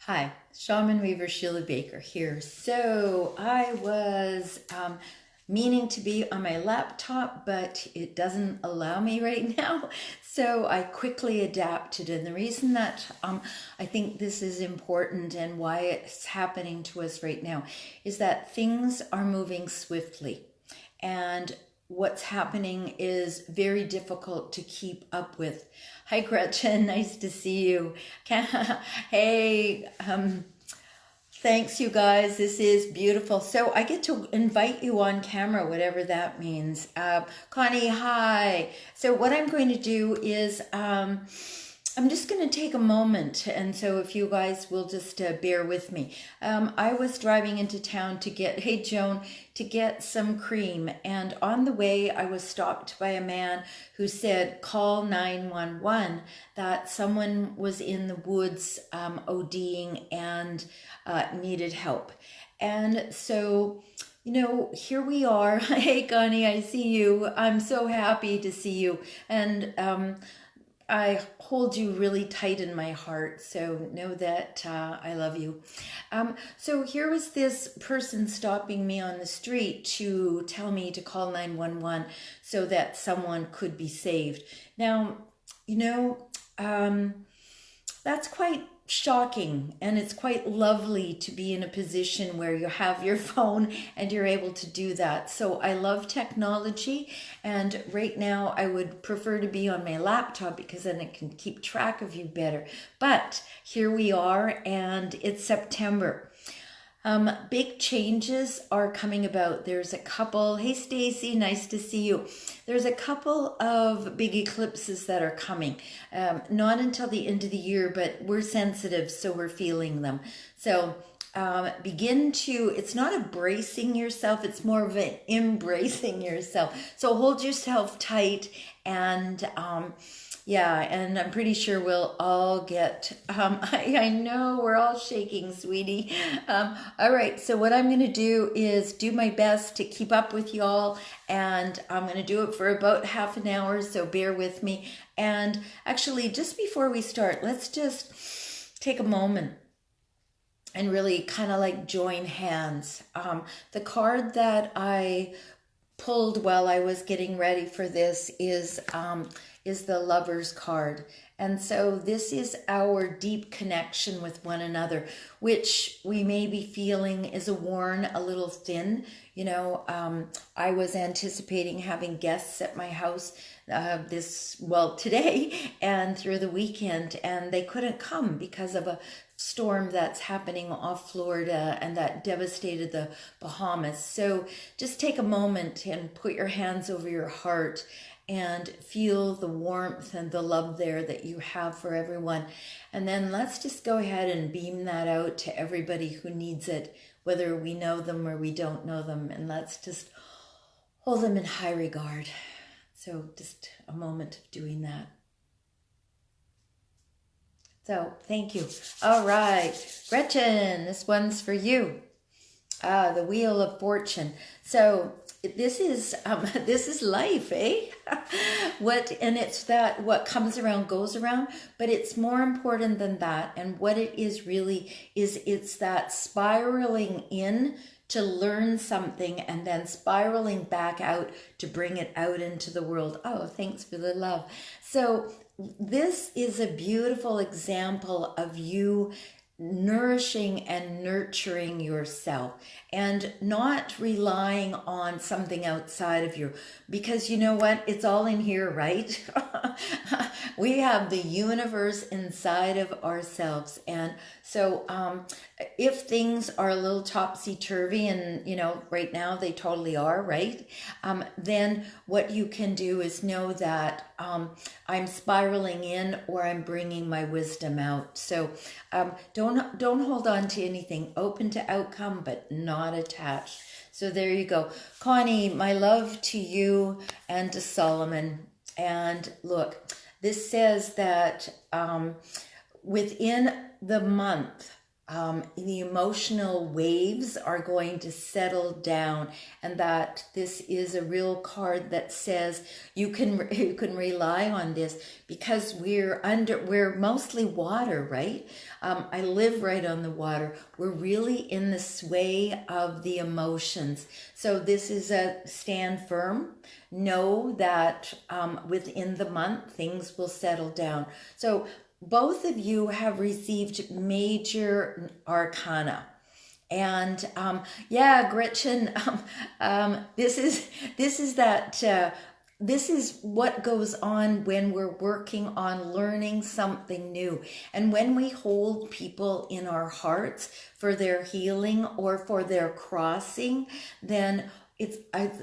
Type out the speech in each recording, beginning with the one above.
Hi, Shaman Weaver Sheila Baker here. So I was meaning to be on my laptop, but it doesn't allow me right now. So I quickly adapted. And the reason that I think this is important and why it's happening to us right now is that things are moving swiftly. And what's happening is very difficult to keep up with. Hi, Gretchen. Nice to see you. Hey, thanks, you guys. This is beautiful. So I get to invite you on camera, whatever that means. Connie, hi. So what I'm going to do is I'm just going to take a moment, and so if you guys will just bear with me. I was driving into town to get, hey Joan, to get some cream, and on the way I was stopped by a man who said, call 911, that someone was in the woods ODing and needed help. And so, here we are. Hey, Connie, I see you. I'm so happy to see you. And I hold you really tight in my heart, so know that I love you. So here was this person stopping me on the street to tell me to call 911 so that someone could be saved. Now, that's quite shocking, and it's quite lovely to be in a position where you have your phone and you're able to do that. So I love technology, and right now I would prefer to be on my laptop because then it can keep track of you better. But here we are, and it's September. Big changes are coming about. There's a couple, hey Stacy, nice to see you. There's a couple of big eclipses that are coming. Not until the end of the year, but we're sensitive, so we're feeling them. So it's not a bracing yourself, it's more of an embracing yourself. So hold yourself tight, and yeah, and I'm pretty sure we'll all get, I know we're all shaking, sweetie. All right, so what I'm going to do is do my best to keep up with y'all, and I'm going to do it for about half an hour, so bear with me. And actually, just before we start, let's just take a moment and really kind of like join hands. The card that I pulled while I was getting ready for this is the Lover's card. And so this is our deep connection with one another, which we may be feeling is worn a little thin. I was anticipating having guests at my house today and through the weekend, and they couldn't come because of a storm that's happening off Florida and that devastated the Bahamas. So just take a moment and put your hands over your heart and feel the warmth and the love there that you have for everyone. And then let's just go ahead and beam that out to everybody who needs it, whether we know them or we don't know them. And let's just hold them in high regard. So just a moment of doing that. So thank you. All right, Gretchen, this one's for you. The Wheel of Fortune. So this is life, eh? It's that what comes around goes around, but it's more important than that. And what it is really is it's that spiraling in to learn something and then spiraling back out to bring it out into the world. Oh, thanks for the love. So this is a beautiful example of you nourishing and nurturing yourself and not relying on something outside of you, because you know what, it's all in here, right? We have the universe inside of ourselves. And so if things are a little topsy-turvy, and right now they totally are, right? Then what you can do is know that I'm spiraling in, or I'm bringing my wisdom out. So don't hold on to anything. Open to outcome, but not attached. So there you go. Connie, my love to you and to Solomon. And look, this says that within the month the emotional waves are going to settle down, and that this is a real card that says you can rely on this, because we're mostly water, right? I live right on the water. We're really in the sway of the emotions. So this is a stand firm. Know that within the month things will settle down. So both of you have received major arcana. And yeah, Gretchen, this is what goes on when we're working on learning something new. And when we hold people in our hearts for their healing or for their crossing, then it's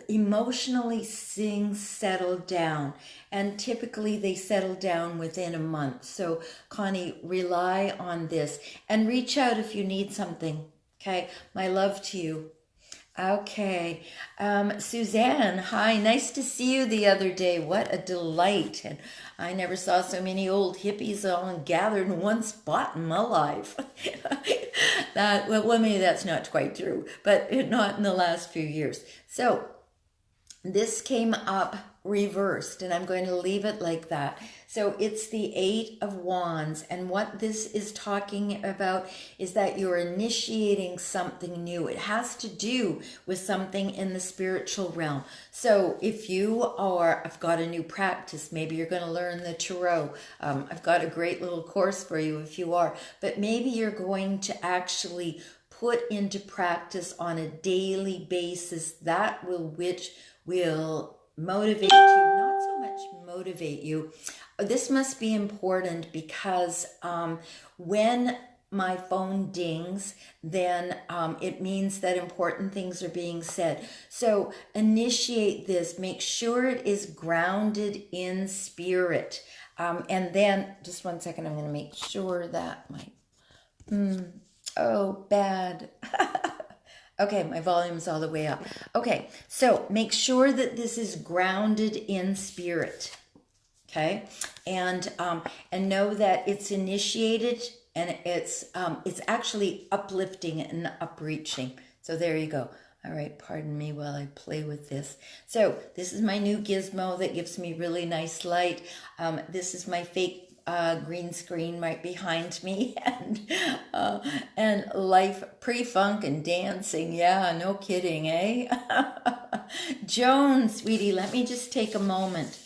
emotionally things settle down, and typically they settle down within a month. So Connie, rely on this and reach out if you need something. Okay, my love to you. Okay, Suzanne, hi, nice to see you the other day. What a delight. And I never saw so many old hippies all gathered in one spot in my life. Well, maybe that's not quite true, but not in the last few years. So this came up reversed, and I'm going to leave it like that. So it's the Eight of Wands, and what this is talking about is that you're initiating something new. It has to do with something in the spiritual realm. So if I've got a new practice, maybe you're going to learn the tarot. I've got a great little course for you if you are, but maybe you're going to actually put into practice on a daily basis that which will motivate you, not so much motivate you. This must be important because when my phone dings, then it means that important things are being said. So initiate this, make sure it is grounded in spirit. And then, just one second, I'm going to make sure that oh, bad. Okay, my volume's all the way up. Okay, so make sure that this is grounded in spirit. Okay, and know that it's initiated, and it's actually uplifting and upreaching. So there you go. All right, pardon me while I play with this. So this is my new gizmo that gives me really nice light. This is my fake green screen right behind me, and life pre-funk and dancing. Yeah, no kidding, eh? Joan, sweetie, let me just take a moment.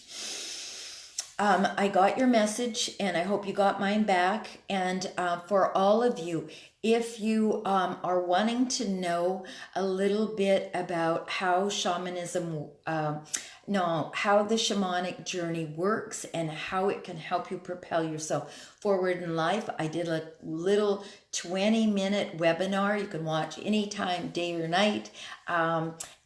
I got your message, and I hope you got mine back. And for all of you, if you are wanting to know a little bit about how shamanism, how the shamanic journey works and how it can help you propel yourself forward in life, I did a little 20-minute webinar you can watch anytime, day or night.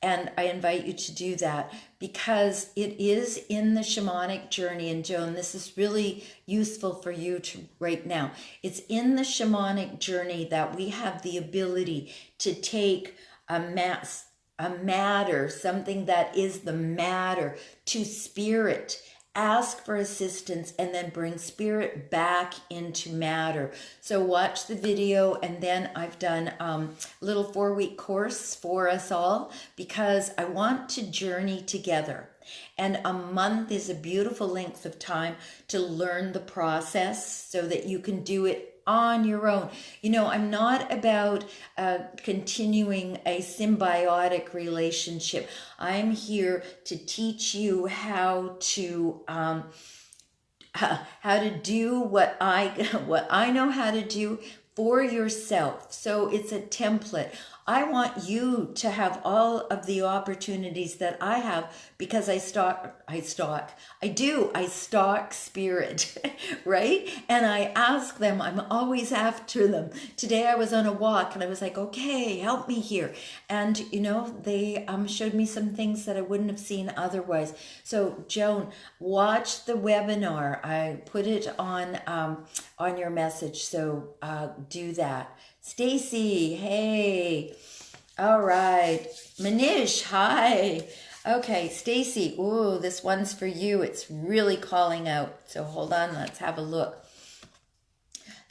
And I invite you to do that because it is in the shamanic journey. And Joan, this is really useful for you to right now. It's in the shamanic journey that we have the ability to take a matter, something that is the matter, to spirit, ask for assistance, and then bring spirit back into matter. So watch the video, and then I've done a little 4-week course for us all because I want to journey together. And a month is a beautiful length of time to learn the process so that you can do it on your own. You know, I'm not about continuing a symbiotic relationship. I'm here to teach you how to do what I know how to do for yourself. So it's a template. I want you to have all of the opportunities that I have because I stalk spirit, right? And I ask them, I'm always after them. Today I was on a walk and I was like, okay, help me here. And, you know, they showed me some things that I wouldn't have seen otherwise. So Joan, watch the webinar. I put it on your message. So do that. Stacy, hey. All right. Manish, hi. Okay, Stacy, ooh, this one's for you. It's really calling out. So hold on, let's have a look.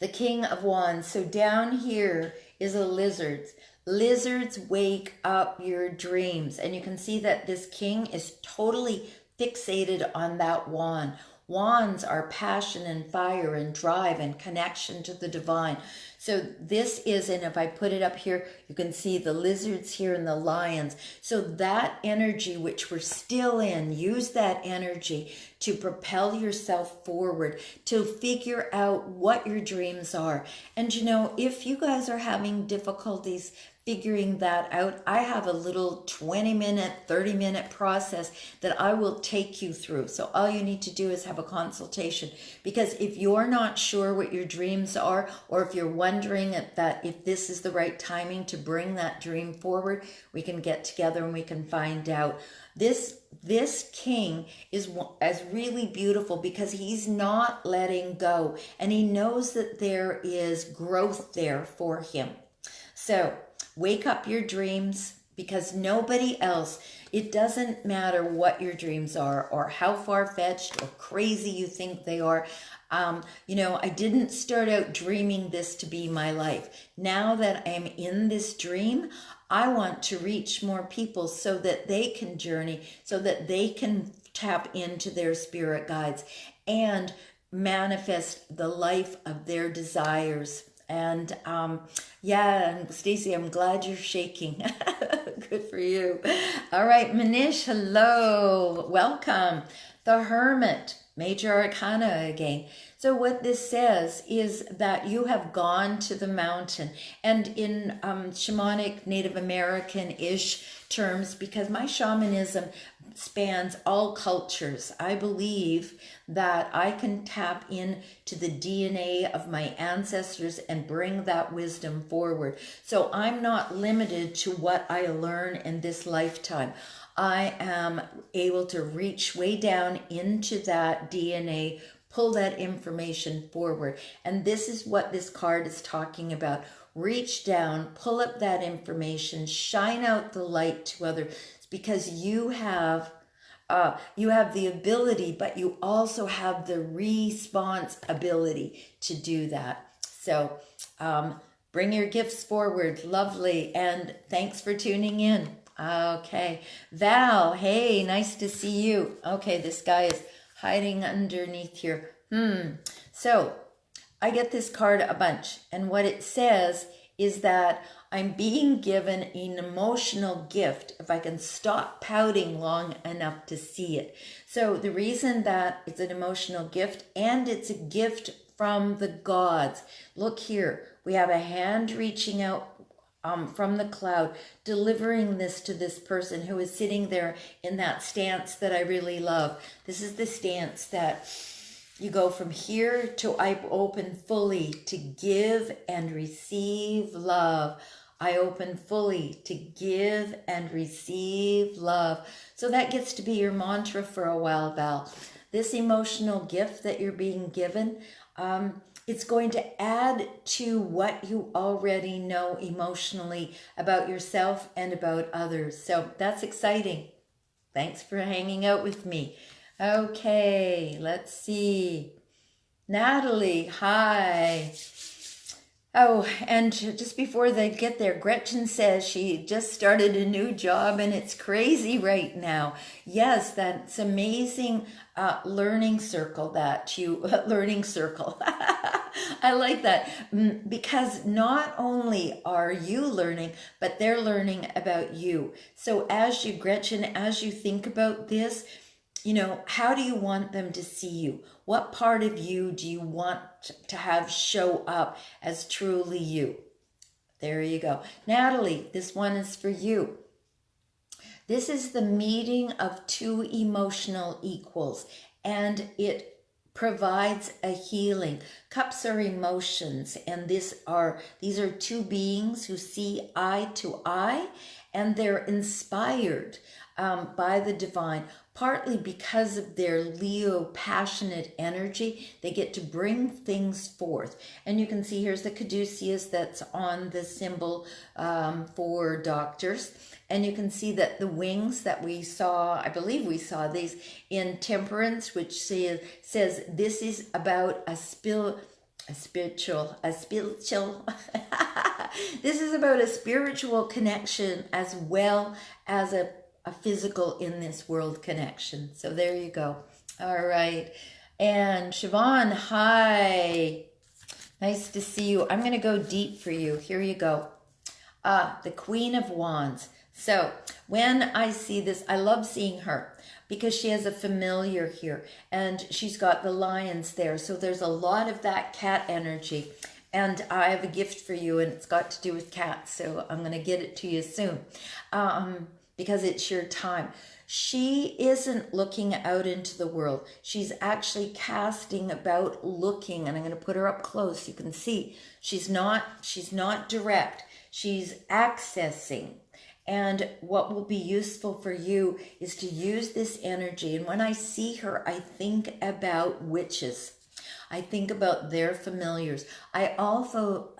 the King of Wands. So down here is a lizard. Lizards wake up your dreams. And you can see that this king is totally fixated on that wand. Wands are passion and fire and drive and connection to the divine. So this is, and if I put it up here, you can see the lizards here and the lions. So that energy, which we're still in, use that energy to propel yourself forward, to figure out what your dreams are. And you know, if you guys are having difficulties figuring that out, I have a little 20-minute, 30-minute process that I will take you through. So all you need to do is have a consultation, because if you're not sure what your dreams are, or if you're wondering if this is the right timing to bring that dream forward, we can get together and we can find out. This king is really beautiful because he's not letting go, and he knows that there is growth there for him. So wake up your dreams, because nobody else, it doesn't matter what your dreams are or how far-fetched or crazy you think they are. You know, I didn't start out dreaming this to be my life. Now that I'm in this dream, I want to reach more people so that they can journey, so that they can tap into their spirit guides and manifest the life of their desires. And yeah, Stacey, I'm glad you're shaking. Good for you. All right, Manish, hello. Welcome. The Hermit, Major Arcana again. So what this says is that you have gone to the mountain. And in shamanic Native American-ish terms, because my shamanism spans all cultures, I believe that I can tap into the DNA of my ancestors and bring that wisdom forward. So I'm not limited to what I learn in this lifetime. I am able to reach way down into that DNA, pull that information forward. And this is what this card is talking about. Reach down, pull up that information, shine out the light to others, because you have the ability, but you also have the responsibility to do that. So bring your gifts forward. Lovely. And thanks for tuning in. Okay. Val, hey, nice to see you. Okay, this guy is hiding underneath here. So I get this card a bunch, and what it says is that I'm being given an emotional gift if I can stop pouting long enough to see it. So the reason that it's an emotional gift, and it's a gift from the gods. Look here, we have a hand reaching out from the cloud, delivering this to this person who is sitting there in that stance that I really love. This is the stance that you go from here to I open fully to give and receive love. I open fully to give and receive love. So that gets to be your mantra for a while, Val. This emotional gift that you're being given, it's going to add to what you already know emotionally about yourself and about others. So that's exciting. Thanks for hanging out with me. Okay, let's see. Natalie, hi. Oh, and just before they get there, Gretchen says she just started a new job and it's crazy right now. Yes, that's amazing learning circle that you, learning circle. I like that, because not only are you learning, but they're learning about you. So as you, Gretchen, as you think about this, you know, how do you want them to see you? What part of you do you want to have show up as truly you? There you go. Natalie, this one is for you. This is the meeting of two emotional equals, and it provides a healing. Cups are emotions, and these are two beings who see eye to eye, and they're inspired by the divine, partly because of their Leo passionate energy. They get to bring things forth. And you can see here's the caduceus that's on the symbol for doctors. And you can see that the wings that we saw, I believe we saw these in Temperance, which says this is about a spiritual. This is about a spiritual connection as well as a physical in this world connection. So there you go. All right. And Siobhan, hi. Nice to see you. I'm going to go deep for you. Here you go. The Queen of Wands. So when I see this, I love seeing her because she has a familiar here and she's got the lions there. So there's a lot of that cat energy. And I have a gift for you and it's got to do with cats. So I'm going to get it to you soon because it's your time. She isn't looking out into the world. She's actually casting about looking, and I'm going to put her up close. You can see she's not direct. She's accessing. And what will be useful for you is to use this energy. And when I see her, I think about witches. I think about their familiars. I also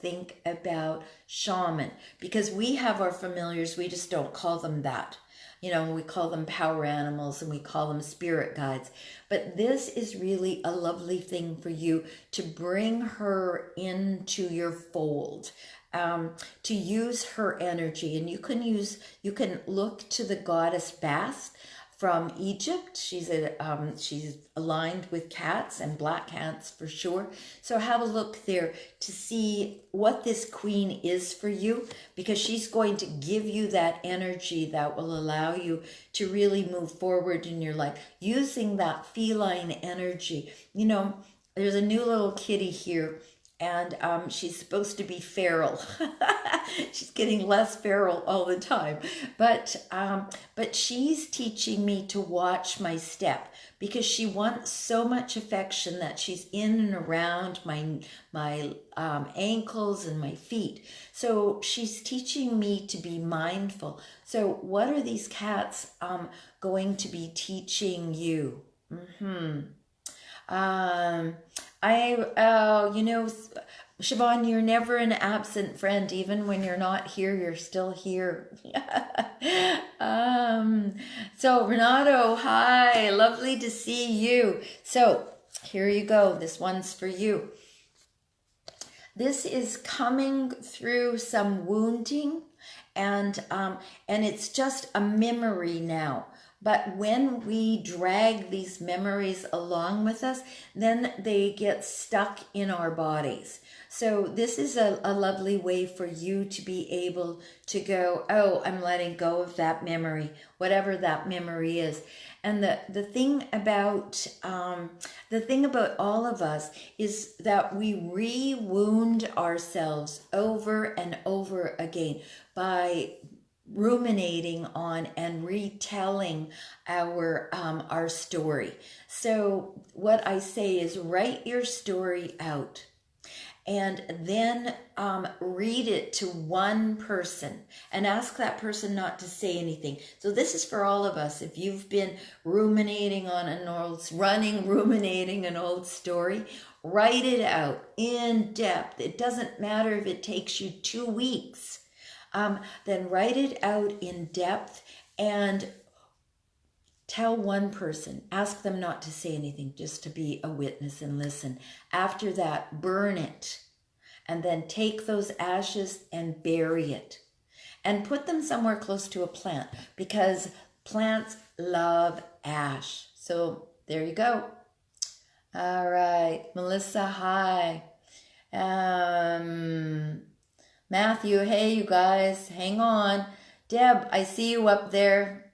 think about shaman, because we have our familiars, we just don't call them that. You know, we call them power animals and we call them spirit guides. But this is really a lovely thing for you to bring her into your fold. To use her energy, and you can look to the goddess Bast from Egypt. She's aligned with cats and black cats for sure. So have a look there to see what this queen is for you, because she's going to give you that energy that will allow you to really move forward in your life using that feline energy. You know, there's a new little kitty here. And she's supposed to be feral. She's getting less feral all the time. But she's teaching me to watch my step, because she wants so much affection that she's in and around my ankles and my feet. So she's teaching me to be mindful. So what are these cats going to be teaching you? You know, Siobhan, you're never an absent friend. Even when you're not here, you're still here. So Renato, hi, lovely to see you. So here you go. This one's for you. This is coming through some wounding, and it's just a memory now. But when we drag these memories along with us, then they get stuck in our bodies. So this is a lovely way for you to be able to go, oh, I'm letting go of that memory, whatever that memory is. And the thing about all of us is that we re-wound ourselves over and over again by ruminating on and retelling our story. So what I say is, write your story out and then read it to one person and ask that person not to say anything. So this is for all of us. If you've been ruminating an old story, write it out in depth. It doesn't matter if it takes you 2 weeks. Then write it out in depth and tell one person. Ask them not to say anything, just to be a witness and listen. After that, burn it. And then take those ashes and bury it. And put them somewhere close to a plant, because plants love ash. So there you go. All right. Melissa, hi. Matthew, hey, you guys, hang on. Deb, I see you up there.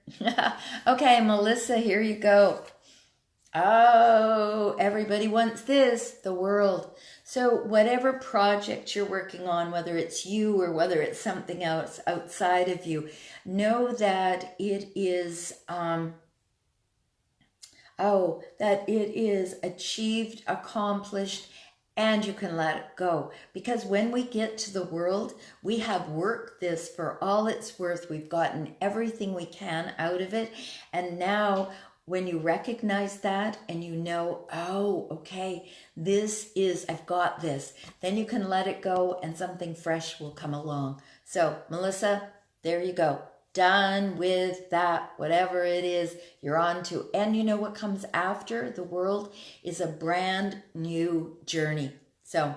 Okay, Melissa, here you go. Oh, everybody wants this, the world. So whatever project you're working on, whether it's you or whether it's something else outside of you, know that it is achieved, accomplished, and you can let it go. Because when we get to the world, we have worked this for all it's worth. We've gotten everything we can out of it. And now when you recognize that and you know, oh, okay, I've got this, then you can let it go and something fresh will come along. So Melissa, there you go. done with that, whatever it is you're on to. And you know what comes after the world is a brand new journey. So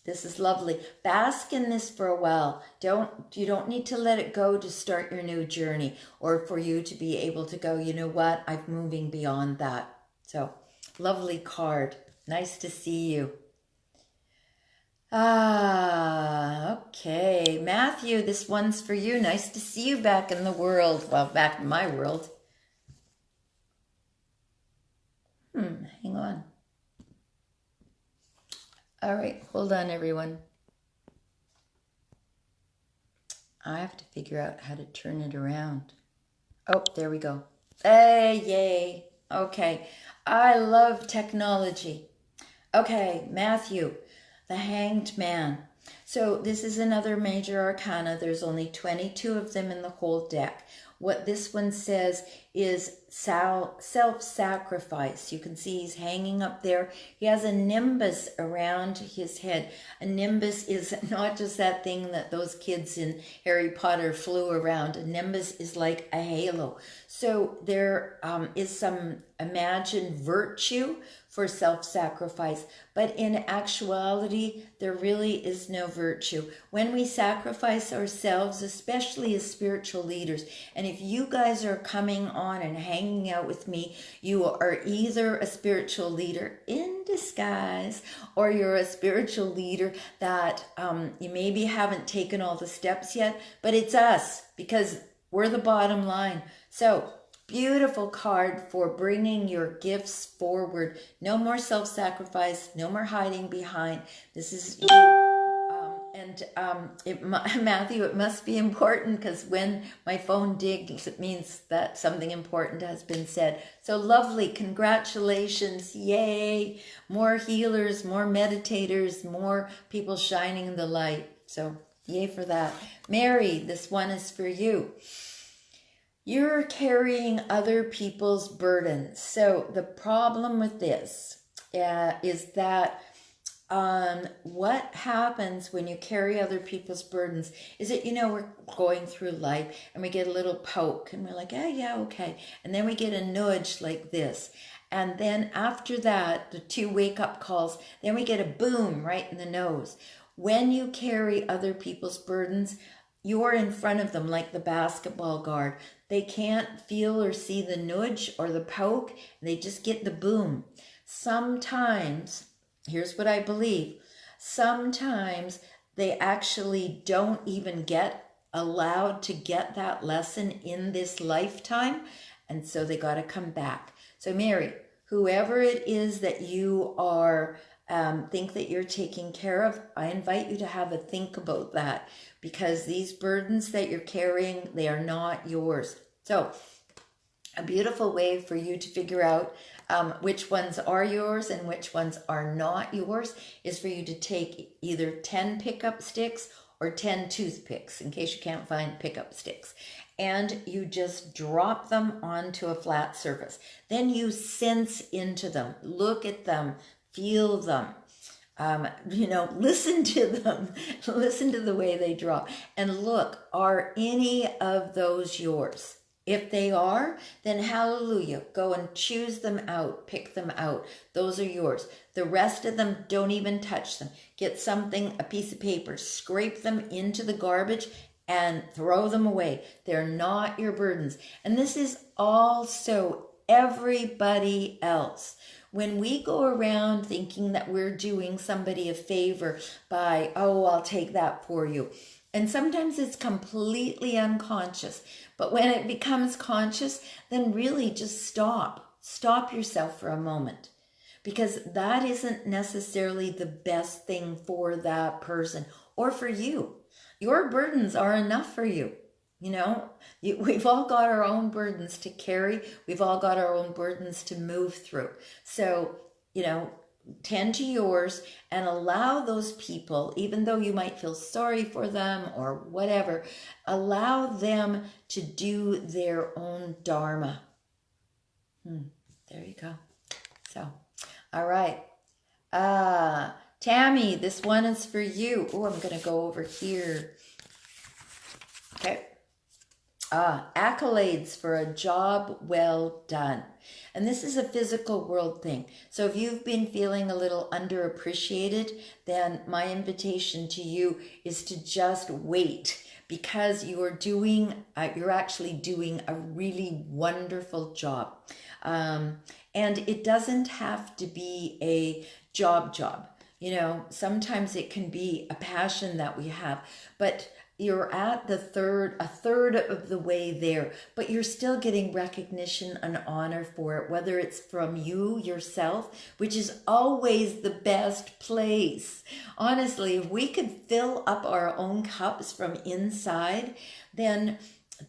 this is lovely. Bask in this for a while. You don't need to let it go to start your new journey, or for you to be able to go, you know what, I'm moving beyond that. So lovely card. Nice to see you. Okay. Matthew, this one's for you. Nice to see you back in the world. Well, back in my world. Hang on. All right, hold on, everyone. I have to figure out how to turn it around. Oh, there we go. Hey, yay. Okay. I love technology. Okay, Matthew, the Hanged Man. So this is another major arcana. There's only 22 of them in the whole deck. What this one says is self-sacrifice. You can see he's hanging up there. He has a nimbus around his head. A nimbus is not just that thing that those kids in Harry Potter flew around. A nimbus is like a halo. So there is some imagined virtue for self-sacrifice, but in actuality, there really is no virtue. When we sacrifice ourselves, especially as spiritual leaders, and if you guys are coming on and hanging out with me, you are either a spiritual leader in disguise, or you're a spiritual leader that you maybe haven't taken all the steps yet, but it's us, because we're the bottom line. So, beautiful card for bringing your gifts forward. No more self-sacrifice, no more hiding behind. This is you. Matthew, it must be important, because when my phone dings, it means that something important has been said. So lovely. Congratulations. Yay. More healers, more meditators, more people shining the light. So yay for that. Mary, this one is for you. You're carrying other people's burdens. So the problem with this is that what happens when you carry other people's burdens is that, we're going through life and we get a little poke and we're like, yeah, okay. And then we get a nudge like this. And then after that, the 2 wake-up calls, then we get a boom right in the nose. When you carry other people's burdens, you're in front of them like the basketball guard. They can't feel or see the nudge or the poke. They just get the boom. Sometimes, here's what I believe, sometimes they actually don't even get allowed to get that lesson in this lifetime. And so they got to come back. So Mary, whoever it is that you are think that you're taking care of, I invite you to have a think about that, because these burdens that you're carrying, they are not yours. So a beautiful way for you to figure out which ones are yours and which ones are not yours is for you to take either 10 pickup sticks or 10 toothpicks, in case you can't find pickup sticks. And you just drop them onto a flat surface. Then you sense into them, look at them, feel them, listen to them, listen to the way they drop, and look, are any of those yours? If they are, then hallelujah, go and choose them out, pick them out. Those are yours. The rest of them, don't even touch them. Get something, a piece of paper, scrape them into the garbage and throw them away. They're not your burdens. And this is also everybody else. When we go around thinking that we're doing somebody a favor by, I'll take that for you. And sometimes it's completely unconscious. But when it becomes conscious, then really just stop. Stop yourself for a moment. Because that isn't necessarily the best thing for that person or for you. Your burdens are enough for you. We've all got our own burdens to carry. We've all got our own burdens to move through. So, tend to yours and allow those people, even though you might feel sorry for them or whatever, allow them to do their own dharma. There you go. So, all right. Tammy, this one is for you. Oh, I'm going to go over here. Okay. Accolades for a job well done. And this is a physical world thing. So if you've been feeling a little underappreciated, then my invitation to you is to just wait, because you're actually doing a really wonderful job. And it doesn't have to be a job. You know, sometimes it can be a passion that we have, but you're at a third of the way there, but you're still getting recognition and honor for it, whether it's from you yourself, which is always the best place. Honestly, if we could fill up our own cups from inside, then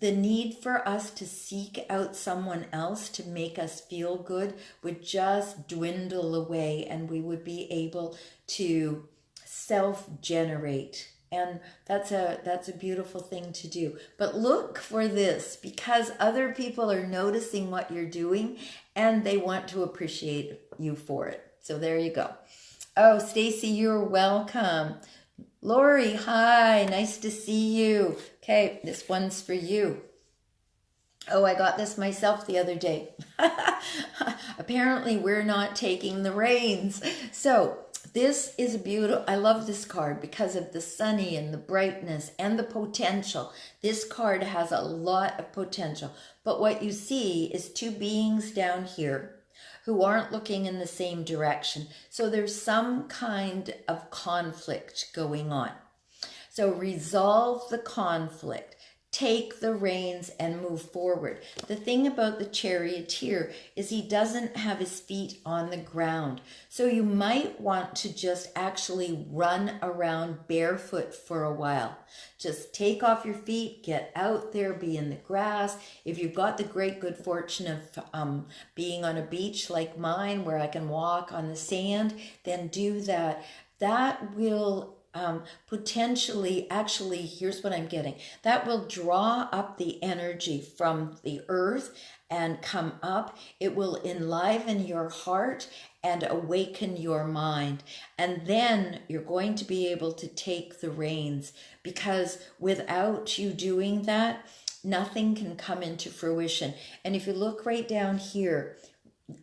the need for us to seek out someone else to make us feel good would just dwindle away, and we would be able to self-generate. And that's a beautiful thing to do. But look for this, because other people are noticing what you're doing and they want to appreciate you for it. So there you go. Oh, Stacy, you're welcome. Lori, hi, nice to see you. Okay, this one's for you. Oh, I got this myself the other day. Apparently, we're not taking the reins. So this is a beautiful, I love this card because of the sunny and the brightness and the potential. This card has a lot of potential. But what you see is two beings down here who aren't looking in the same direction. So there's some kind of conflict going on. So resolve the conflict. Take the reins and move forward. The thing about the charioteer is he doesn't have his feet on the ground. So you might want to just actually run around barefoot for a while. Just take off your feet, get out there, be in the grass. If you've got the great good fortune of being on a beach like mine where I can walk on the sand, then do that. That will potentially, actually, here's what I'm getting. That will draw up the energy from the earth and come up. It will enliven your heart and awaken your mind. And then you're going to be able to take the reins, because without you doing that, nothing can come into fruition. And if you look right down here,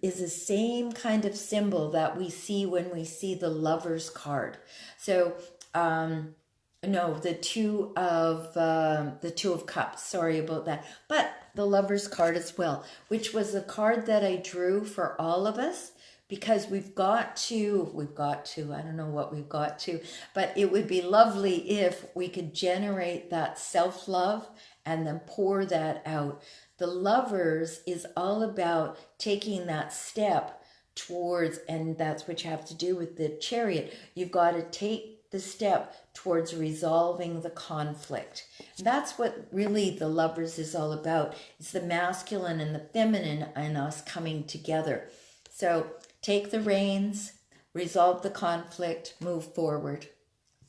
is the same kind of symbol that we see when we see the Lover's card. So no, the two of cups, sorry about that, but the Lover's card as well, which was the card that I drew for all of us, because we've got to, I don't know what we've got to, but it would be lovely if we could generate that self-love and then pour that out. The Lovers is all about taking that step towards, and that's what you have to do with the Chariot. You've got to take the step towards resolving the conflict. That's what really the Lovers is all about. It's the masculine and the feminine in us coming together. So take the reins, resolve the conflict, move forward.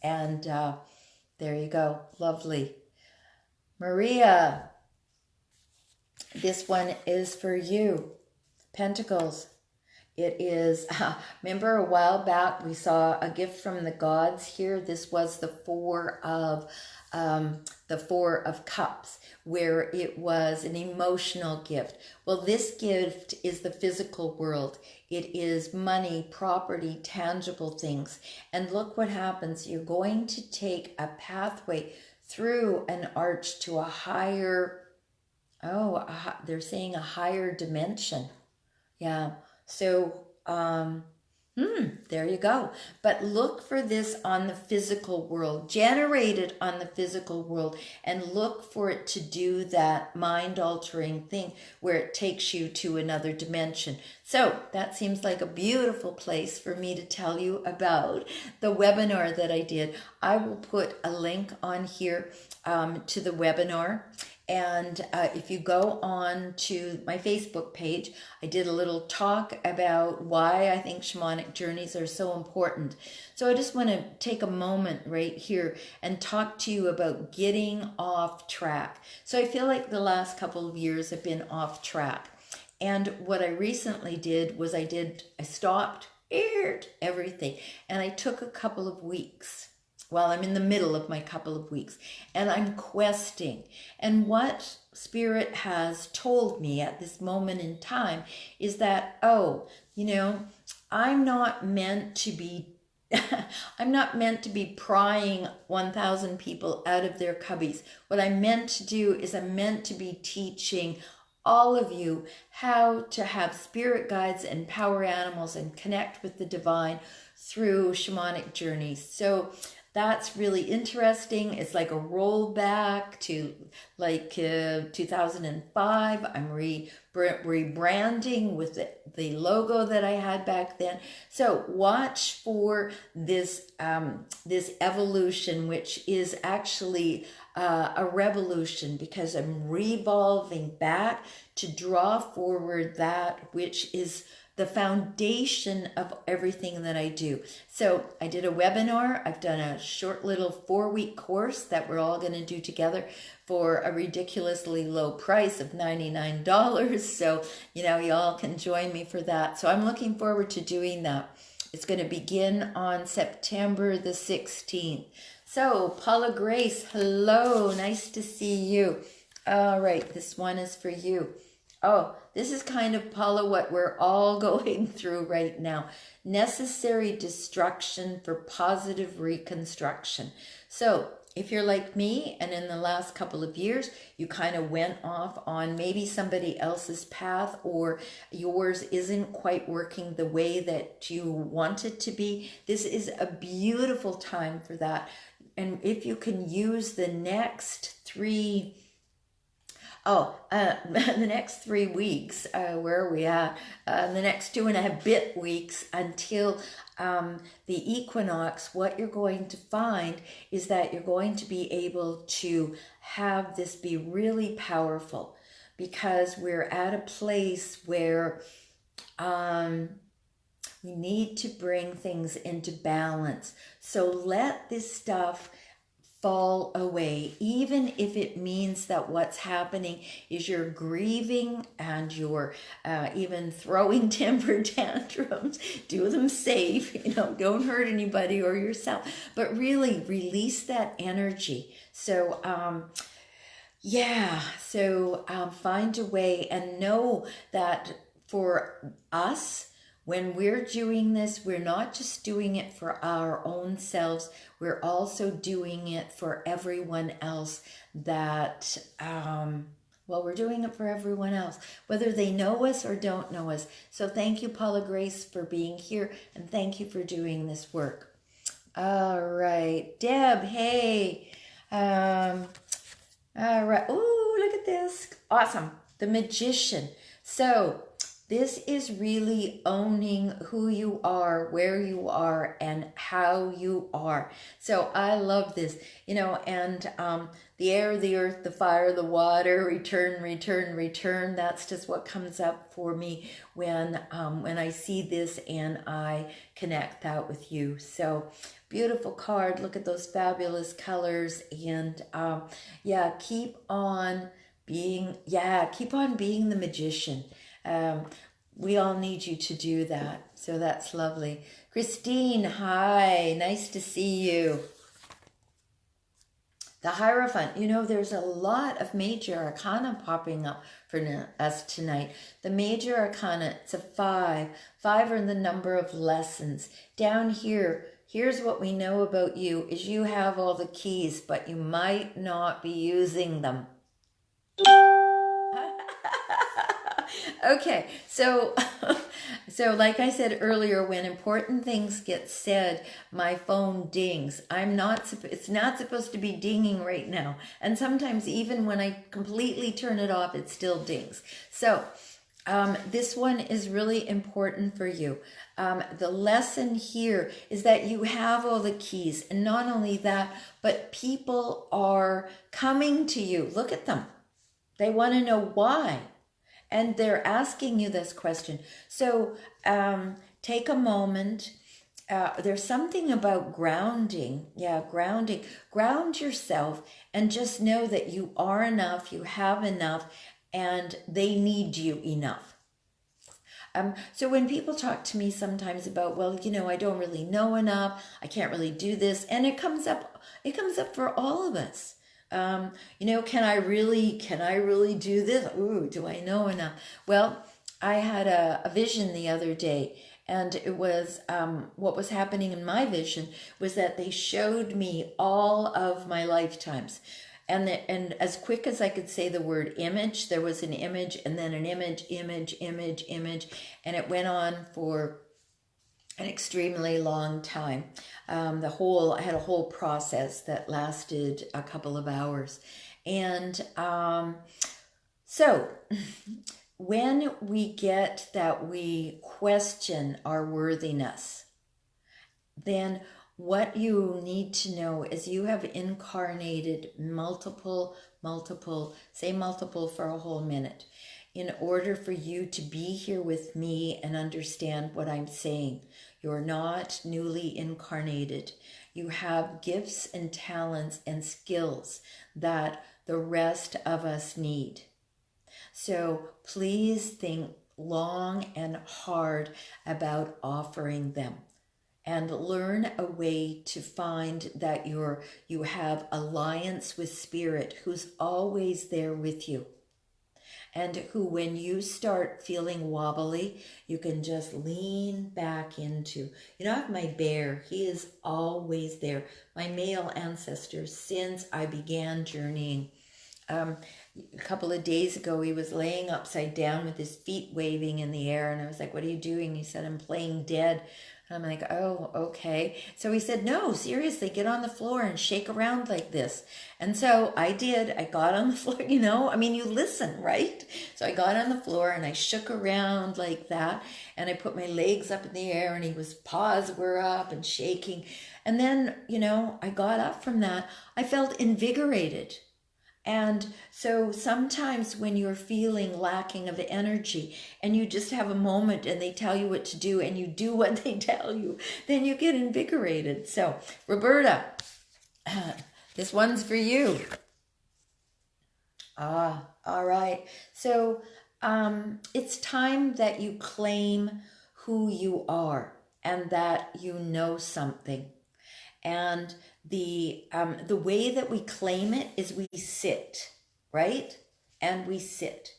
And there you go. Lovely. Maria, this one is for you. Pentacles. It is, remember a while back we saw a gift from the gods here. This was the Four of Cups, where it was an emotional gift. Well, this gift is the physical world. It is money, property, tangible things. And look what happens. You're going to take a pathway through an arch to a higher, they're saying a higher dimension. Yeah. So, there you go. But look for this on the physical world, generate it on the physical world, and look for it to do that mind-altering thing where it takes you to another dimension. So that seems like a beautiful place for me to tell you about the webinar that I did. I will put a link on here to the webinar. And if you go on to my Facebook page, I did a little talk about why I think shamanic journeys are so important. So I just want to take a moment right here and talk to you about getting off track. So I feel like the last couple of years have been off track. And what I recently did was I stopped everything, and I took a couple of weeks. well, I'm in the middle of my couple of weeks, and I'm questing. And what Spirit has told me at this moment in time is that, oh, I'm not meant to be I'm not meant to be prying 1,000 people out of their cubbies. What I'm meant to do is I'm meant to be teaching all of you how to have spirit guides and power animals and connect with the divine through shamanic journeys. So that's really interesting. It's like a rollback to like 2005. I'm rebranding with the logo that I had back then. So watch for this this evolution, which is actually a revolution, because I'm revolving back to draw forward that which is the foundation of everything that I do. So I did a webinar. I've done a short little 4-week course that we're all going to do together for a ridiculously low price of $99. So, you all can join me for that. So I'm looking forward to doing that. It's going to begin on September the 16th. So Paula Grace, hello. Nice to see you. All right, this one is for you. Oh, this is kind of, Paula, what we're all going through right now. Necessary destruction for positive reconstruction. So if you're like me, and in the last couple of years, you kind of went off on maybe somebody else's path, or yours isn't quite working the way that you want it to be, this is a beautiful time for that. And if you can use the next the next 3 weeks, where are we at? The next 2.5 weeks until the equinox, what you're going to find is that you're going to be able to have this be really powerful, because we're at a place where we need to bring things into balance. So let this stuff fall away, even if it means that what's happening is you're grieving and you're even throwing temper tantrums. Do them safe, don't hurt anybody or yourself, but really release that energy. So find a way, and know that for us, when we're doing this, we're not just doing it for our own selves, we're also doing it for everyone else that, we're doing it for everyone else, whether they know us or don't know us. So thank you, Paula Grace, for being here, and thank you for doing this work. All right, Deb, hey. All right, ooh, look at this. Awesome, the Magician. So this is really owning who you are, where you are, and how you are. So I love this, and the air, the earth, the fire, the water, return, return, return. That's just what comes up for me when I see this and I connect that with you. So beautiful card. Look at those fabulous colors, and keep on being the magician. We all need you to do that. So that's lovely. Christine, hi. Nice to see you. The Hierophant. There's a lot of major arcana popping up for us tonight. The major arcana, it's a 5. 5 are the number of lessons. Down here, here's what we know about you, is you have all the keys, but you might not be using them. Okay, so like I said earlier, when important things get said, my phone dings. It's not supposed to be dinging right now. And sometimes even when I completely turn it off, it still dings. So this one is really important for you. The lesson here is that you have all the keys. And not only that, but people are coming to you. Look at them. They want to know why. And they're asking you this question. So take a moment. There's something about grounding. Yeah, grounding. Ground yourself and just know that you are enough, you have enough, and they need you enough. So when people talk to me sometimes about, well, I don't really know enough, I can't really do this, and it comes up for all of us. Can I really do this? Ooh, do I know enough? Well, I had a vision the other day, and it was what was happening in my vision was that they showed me all of my lifetimes. And as quick as I could say the word image, there was an image and then an image, and it went on for an extremely long time. I had a whole process that lasted a couple of hours. And so when we get that we question our worthiness, then what you need to know is you have incarnated multiple, say multiple for a whole minute, in order for you to be here with me and understand what I'm saying. You're not newly incarnated. You have gifts and talents and skills that the rest of us need. So please think long and hard about offering them. And learn a way to find that you have alliance with Spirit, who's always there with you. And who, when you start feeling wobbly, you can just lean back into. I have my bear. He is always there. My male ancestors, since I began journeying. A couple of days ago, he was laying upside down with his feet waving in the air. And I was like, what are you doing? He said, I'm playing dead. And I'm like, oh, okay. So he said, no, seriously, get on the floor and shake around like this. And so I did. I got on the floor, you listen, right? So I got on the floor and I shook around like that. And I put my legs up in the air and his paws were up and shaking. And then, I got up from that. I felt invigorated. And so sometimes when you're feeling lacking of energy and you just have a moment and they tell you what to do and you do what they tell you, then you get invigorated. So Roberta, this one's for you. All right. So it's time that you claim who you are and that you know something. And the way that we claim it is we sit, right? And we sit.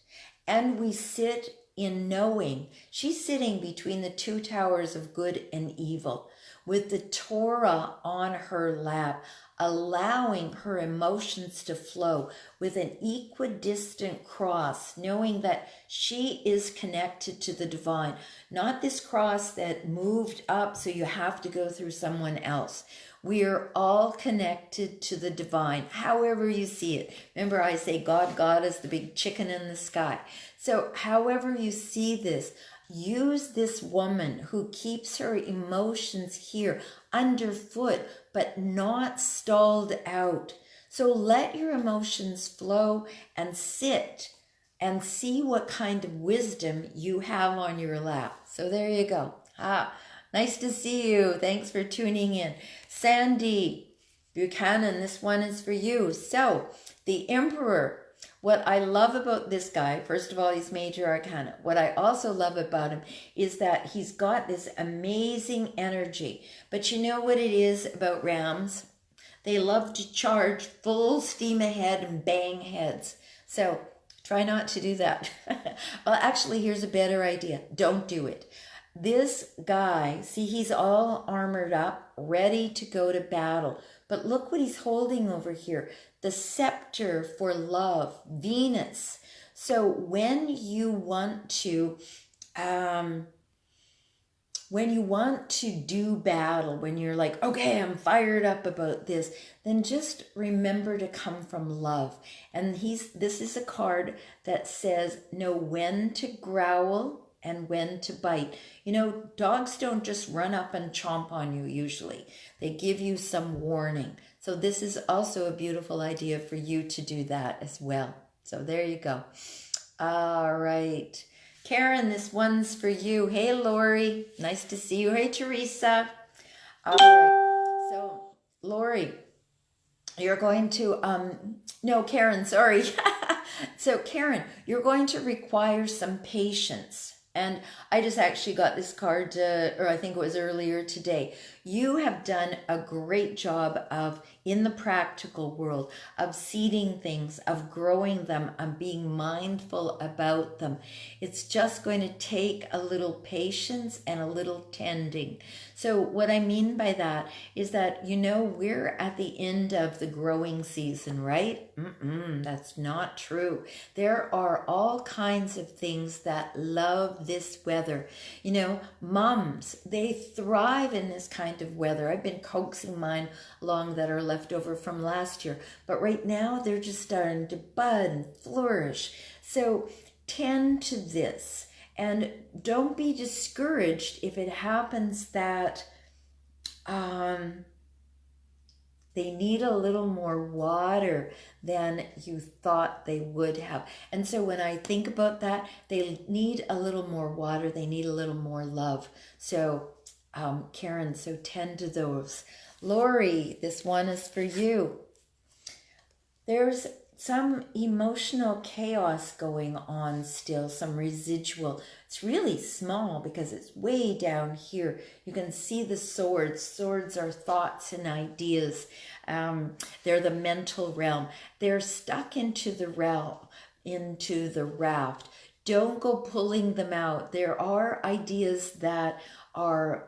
And we sit in knowing. She's sitting between the two towers of good and evil with the Torah on her lap, allowing her emotions to flow with an equidistant cross, knowing that she is connected to the divine, not this cross that moved up so you have to go through someone else. We are all connected to the divine, however you see it. Remember, I say God is the big chicken in the sky. So however you see this, use this woman who keeps her emotions here underfoot, but not stalled out. So let your emotions flow and sit and see what kind of wisdom you have on your lap. So there you go. Nice to see you. Thanks for tuning in. Sandy Buchanan, this one is for you. So, the Emperor. What I love about this guy, first of all, he's Major Arcana. What I also love about him is that he's got this amazing energy. But you know what it is about Rams? They love to charge full steam ahead and bang heads. So, try not to do that. Well, actually, here's a better idea. Don't do it. This guy, see, he's all armored up, ready to go to battle. But look what he's holding over here. The scepter for love, Venus. So when you want to do battle, when you're like, okay, I'm fired up about this, then just remember to come from love. And this is a card that says know when to growl and when to bite. Dogs don't just run up and chomp on you usually. They give you some warning. So this is also a beautiful idea for you to do that as well. So there you go. All right. Karen, this one's for you. Hey, Lori. Nice to see you. Hey, Teresa. All right. So, Lori, you're going to, no, Karen, sorry. So, Karen, you're going to require some patience And I just actually got this card, or I think it was earlier today. You have done a great job of, in the practical world, of seeding things, of growing them, and being mindful about them. It's just going to take a little patience and a little tending. So what I mean by that is that, we're at the end of the growing season, right? That's not true. There are all kinds of things that love this weather. Mums, they thrive in this kind of weather. I've been coaxing mine along that are left over from last year, but right now they're just starting to bud and flourish. So tend to this, and don't be discouraged if it happens that they need a little more water than you thought they would have. And so when I think about that, they need a little more water. They need a little more love. So, Karen, so tend to those. Lori, this one is for you. There's some emotional chaos going on still, some residual. It's really small because it's way down here. You can see the swords. Swords are thoughts and ideas. They're the mental realm. They're stuck into the raft. Don't go pulling them out. There are ideas that are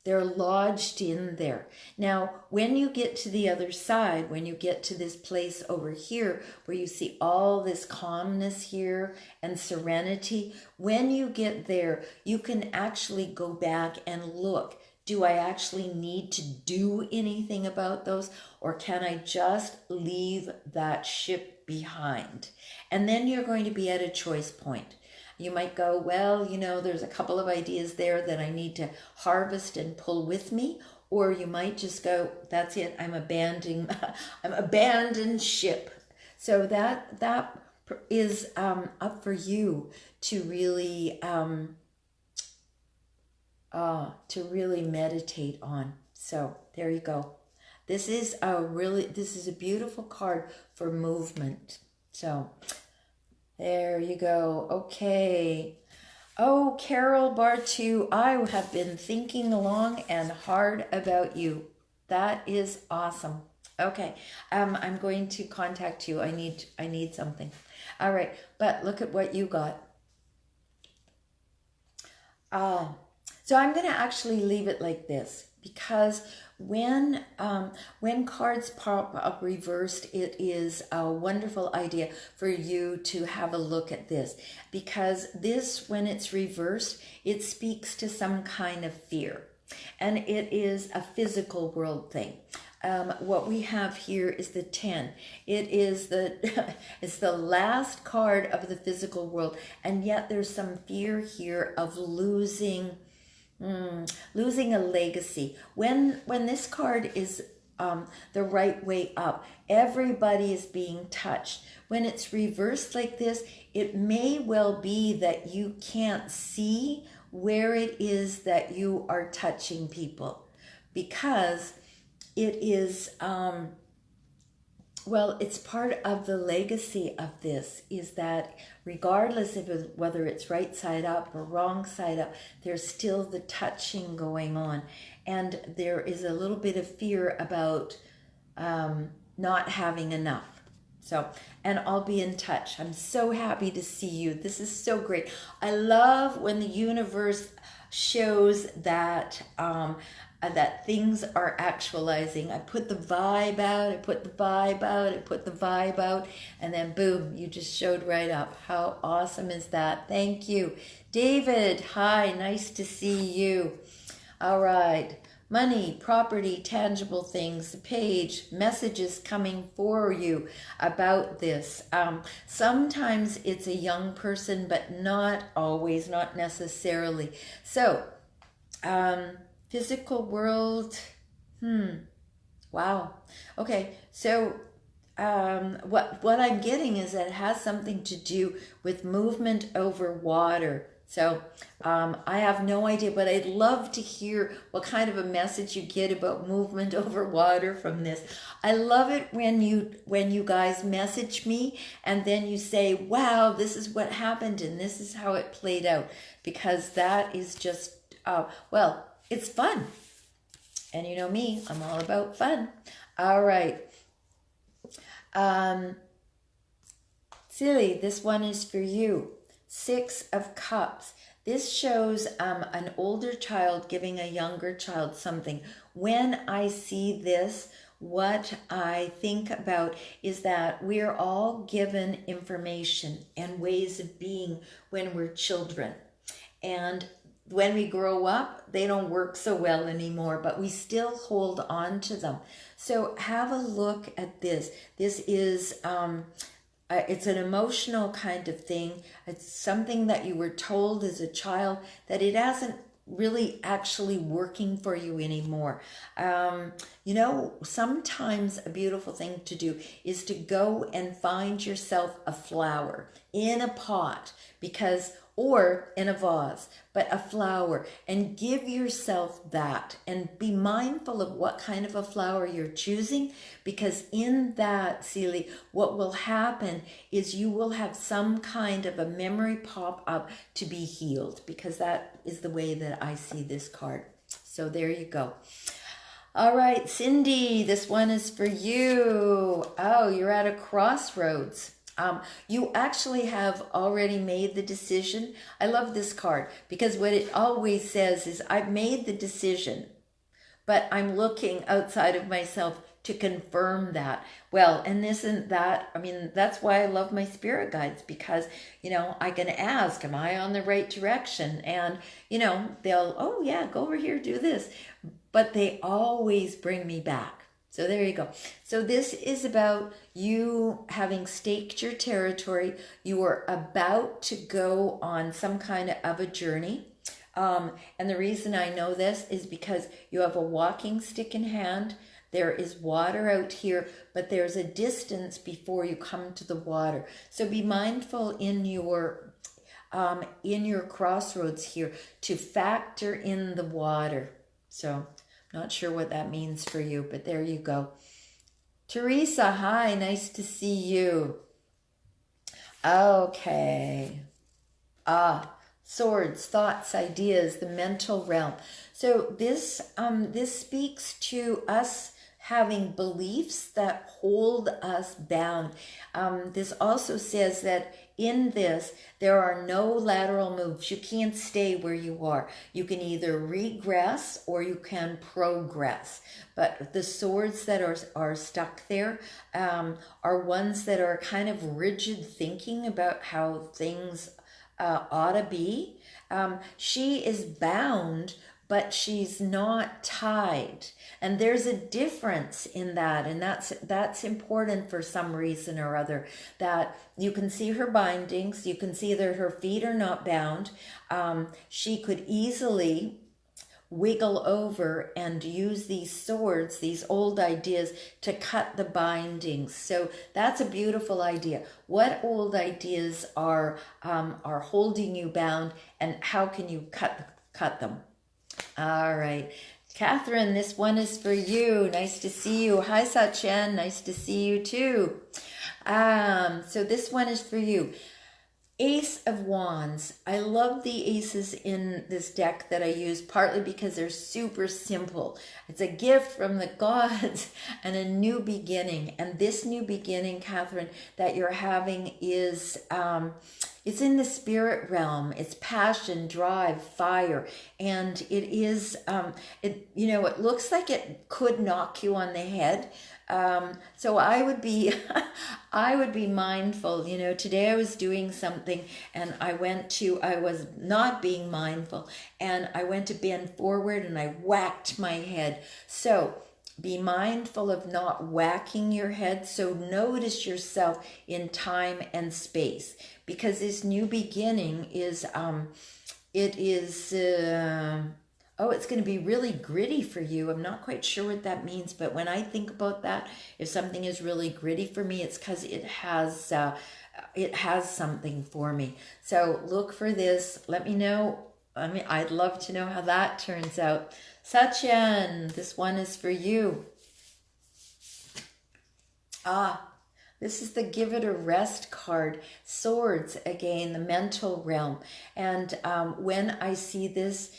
they're lodged in there. Now, when you get to the other side, when you get to this place over here where you see all this calmness here and serenity, when you get there, you can actually go back and look. Do I actually need to do anything about those, or can I just leave that ship behind? And then you're going to be at a choice point. You might go, well, there's a couple of ideas there that I need to harvest and pull with me. Or you might just go, that's it, I'm abandoned ship. So that is up for you to really meditate on. So there you go. This is a beautiful card for movement. So there you go. Okay. Oh, Carol Bartu, I have been thinking long and hard about you. That is awesome. Okay. I'm going to contact you. I need something. All right. But look at what you got. So I'm going to actually leave it like this, because when cards pop up reversed, it is a wonderful idea for you to have a look at this, because this, when it's reversed, it speaks to some kind of fear, and it is a physical world thing. What we have here is the 10. It is it's the last card of the physical world, and yet there's some fear here of losing a legacy. When this card is the right way up, everybody is being touched. When it's reversed like this, it may well be that you can't see where it is that you are touching people, because it is it's part of the legacy of this, is that regardless of whether it's right side up or wrong side up, there's still the touching going on. And there is a little bit of fear about not having enough. So, and I'll be in touch. I'm so happy to see you. This is so great. I love when the universe shows that that things are actualizing. I put the vibe out, and then boom, you just showed right up. How awesome is that? Thank you. David, hi, nice to see you. All right. Money, property, tangible things, the page, messages coming for you about this. Sometimes it's a young person, but not always, not necessarily. So, physical world, wow. Okay, so what I'm getting is that it has something to do with movement over water. So I have no idea, but I'd love to hear what kind of a message you get about movement over water from this. I love it when you guys message me and then you say, "Wow, this is what happened and this is how it played out," because that is just well, it's fun. And you know me, I'm all about fun. All right. Silly, this one is for you. 6 of Cups. This shows an older child giving a younger child something. When I see this, what I think about is that we're all given information and ways of being when we're children. And when we grow up, they don't work so well anymore, but we still hold on to them. So have a look at this. This is it's an emotional kind of thing. It's something that you were told as a child that it hasn't really actually working for you anymore. You know, sometimes a beautiful thing to do is to go and find yourself a flower in a pot, because or in a vase, but a flower, and give yourself that and be mindful of what kind of a flower you're choosing, because in that, Celie, what will happen is you will have some kind of a memory pop up to be healed, because that is the way that I see this card. So there you go. All right, Cindy, this one is for you. Oh, you're at a crossroads. You actually have already made the decision. I love this card because what it always says is I've made the decision, but I'm looking outside of myself to confirm that. Well, and this and that, I mean, that's why I love my spirit guides, because, you know, I can ask, am I on the right direction? And, you know, they'll, oh yeah, go over here, do this. But they always bring me back. So there you go. So this is about you having staked your territory. You are about to go on some kind of a journey. And the reason I know this is because you have a walking stick in hand. There is water out here, but there's a distance before you come to the water. So be mindful in your crossroads here to factor in the water. So not sure what that means for you, but there you go. Teresa, hi, nice to see you. Okay. Swords, thoughts, ideas, the mental realm. So this speaks to us having beliefs that hold us bound. This also says that in this, there are no lateral moves. You can't stay where you are. You can either regress or you can progress. But the swords that are stuck there are ones that are kind of rigid thinking about how things ought to be. She is bound, but she's not tied. And there's a difference in that, and that's important for some reason or other, that you can see her bindings, you can see that her feet are not bound. She could easily wiggle over and use these swords, these old ideas, to cut the bindings. So that's a beautiful idea. What old ideas are holding you bound, and how can you cut them? All right. Catherine, this one is for you. Nice to see you. Hi, Sachin. Nice to see you too. So this one is for you. Ace of Wands. I love the aces in this deck that I use, partly because they're super simple. It's a gift from the gods and a new beginning. And this new beginning, Catherine, that you're having is it's in the spirit realm. It's passion, drive, fire, and it is it looks like it could knock you on the head. So I would be I would be mindful. You know, today I was doing something and I was not being mindful, and I went to bend forward and I whacked my head. So be mindful of not whacking your head. So notice yourself in time and space, because this new beginning is it's going to be really gritty for you. I'm not quite sure what that means, but when I think about that, if something is really gritty for me, it's because it has it has something for me. So look for this. Let me know. I mean, I'd love to know how that turns out. Sachin, this one is for you. This is the Give It a Rest card. Swords, again, the mental realm. And when I see this,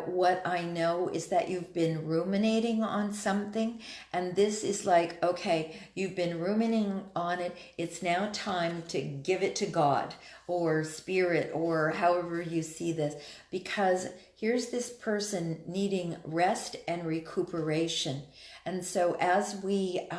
what I know is that you've been ruminating on something. And this is like, okay, you've been ruminating on it. It's now time to give it to God or spirit or however you see this. Because here's this person needing rest and recuperation. And so as we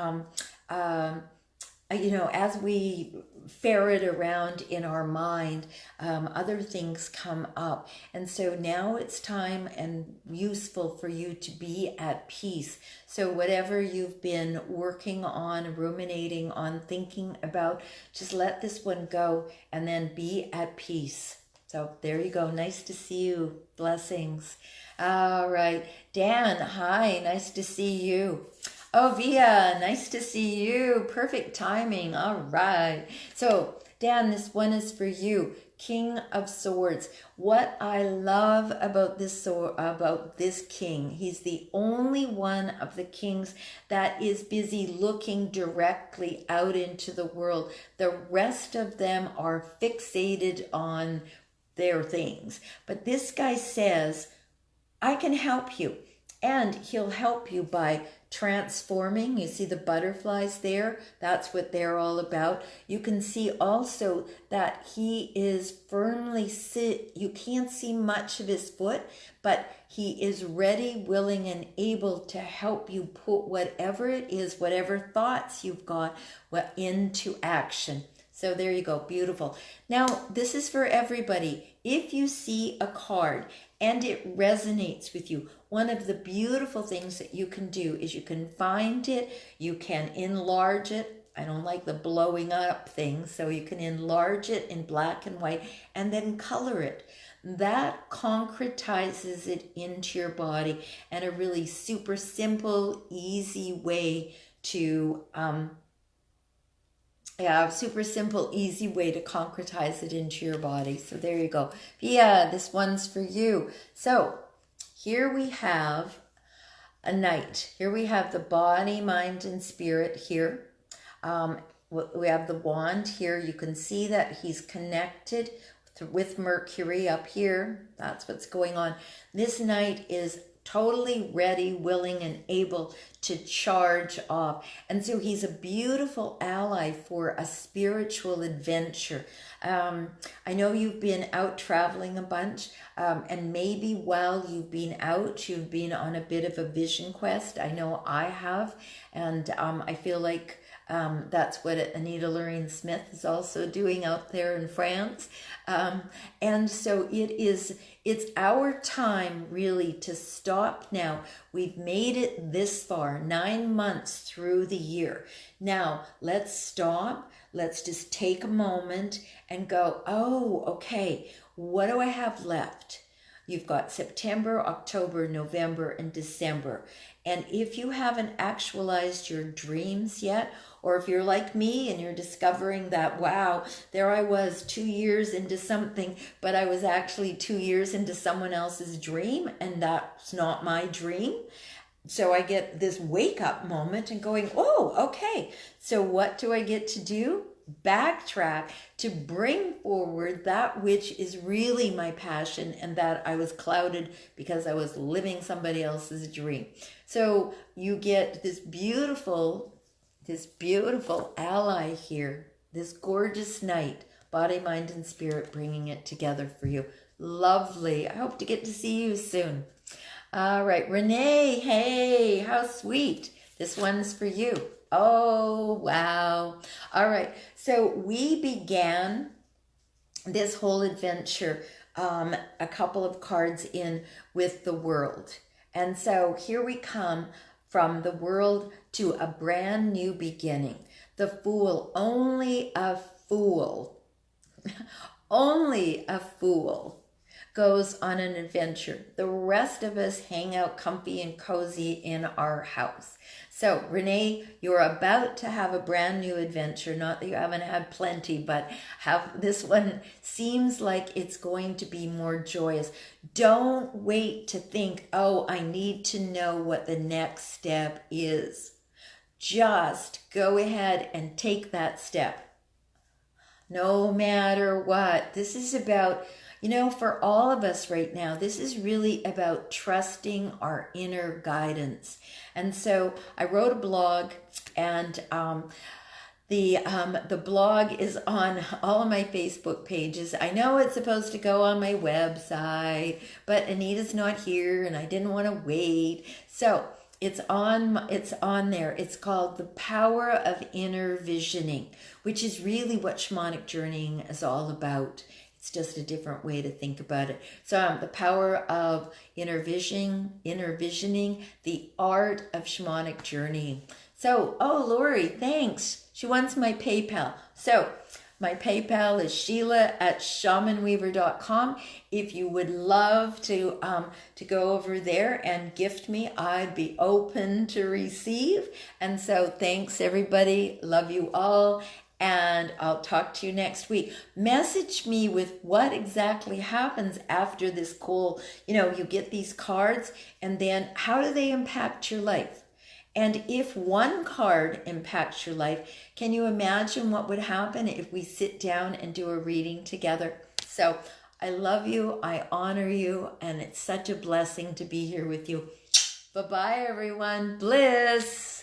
as we ferret around in our mind, other things come up. And so now it's time and useful for you to be at peace. So whatever you've been working on, ruminating on, thinking about, just let this one go and then be at peace. So there you go. Nice to see you. Blessings. All right. Dan, hi. Nice to see you. Oh, Via, nice to see you. Perfect timing. All right. So, Dan, this one is for you. King of Swords. What I love about this king, he's the only one of the kings that is busy looking directly out into the world. The rest of them are fixated on their things. But this guy says, I can help you. And he'll help you by transforming. You see the butterflies there? That's what they're all about. You can see also that he is firmly you can't see much of his foot, but he is ready, willing, and able to help you put whatever it is, whatever thoughts you've got, into action. So there you go. Beautiful. Now, this is for everybody. If you see a card and it resonates with you, one of the beautiful things that you can do is you can find it, you can enlarge it. I don't like the blowing up thing, so you can enlarge it in black and white and then color it. That concretizes it into your body, and a really super simple, easy way to super simple, easy way to concretize it into your body. So there you go. Yeah, this one's for you. So here we have a knight. Here we have the body, mind, and spirit here. We have the wand here. You can see that he's connected with Mercury up here. That's what's going on. This knight is totally ready, willing, and able to charge off. And so he's a beautiful ally for a spiritual adventure. I know you've been out traveling a bunch, and maybe while you've been out, you've been on a bit of a vision quest. I know I have, and I feel like that's what Anita Lorraine Smith is also doing out there in France. And so it's our time really to stop now. We've made it this far, 9 months through the year. Now let's stop. Let's just take a moment and go, oh, okay, what do I have left? You've got September, October, November, and December. And if you haven't actualized your dreams yet, or if you're like me and you're discovering that, wow, there I was 2 years into something, but I was actually 2 years into someone else's dream, and that's not my dream. So I get this wake up moment and going, oh, okay, so what do I get to do? Backtrack to bring forward that which is really my passion, and that I was clouded because I was living somebody else's dream. So you get this beautiful ally here, this gorgeous knight, body, mind, and spirit, bringing it together for you. Lovely. I hope to get to see you soon. All right, Renee, hey, how sweet. This one's for you. Oh, wow. All right, so we began this whole adventure a couple of cards in with the world. And so here we come from the world to a brand new beginning. The Fool, only a fool, only a fool goes on an adventure. The rest of us hang out comfy and cozy in our house. So, Renee, you're about to have a brand new adventure. Not that you haven't had plenty, but have this one seems like it's going to be more joyous. Don't wait to think, oh, I need to know what the next step is. Just go ahead and take that step. No matter what. This is about, for all of us right now, this is really about trusting our inner guidance. And so I wrote a blog, and the blog is on all of my Facebook pages. I know it's supposed to go on my website, but Anita's not here and I didn't want to wait. So it's on there. It's called The Power of Inner Visioning, which is really what shamanic journeying is all about. It's just a different way to think about it. So the power of inner visioning, the art of shamanic journeying. So, Lori, thanks. She wants my PayPal. So my PayPal is Sheila@shamanweaver.com. If you would love to go over there and gift me, I'd be open to receive. And so thanks, everybody. Love you all. And I'll talk to you next week. Message me with what exactly happens after this cool, you get these cards, and then how do they impact your life? And if one card impacts your life, can you imagine what would happen if we sit down and do a reading together? So I love you, I honor you, and it's such a blessing to be here with you. Bye-bye, everyone. Bliss.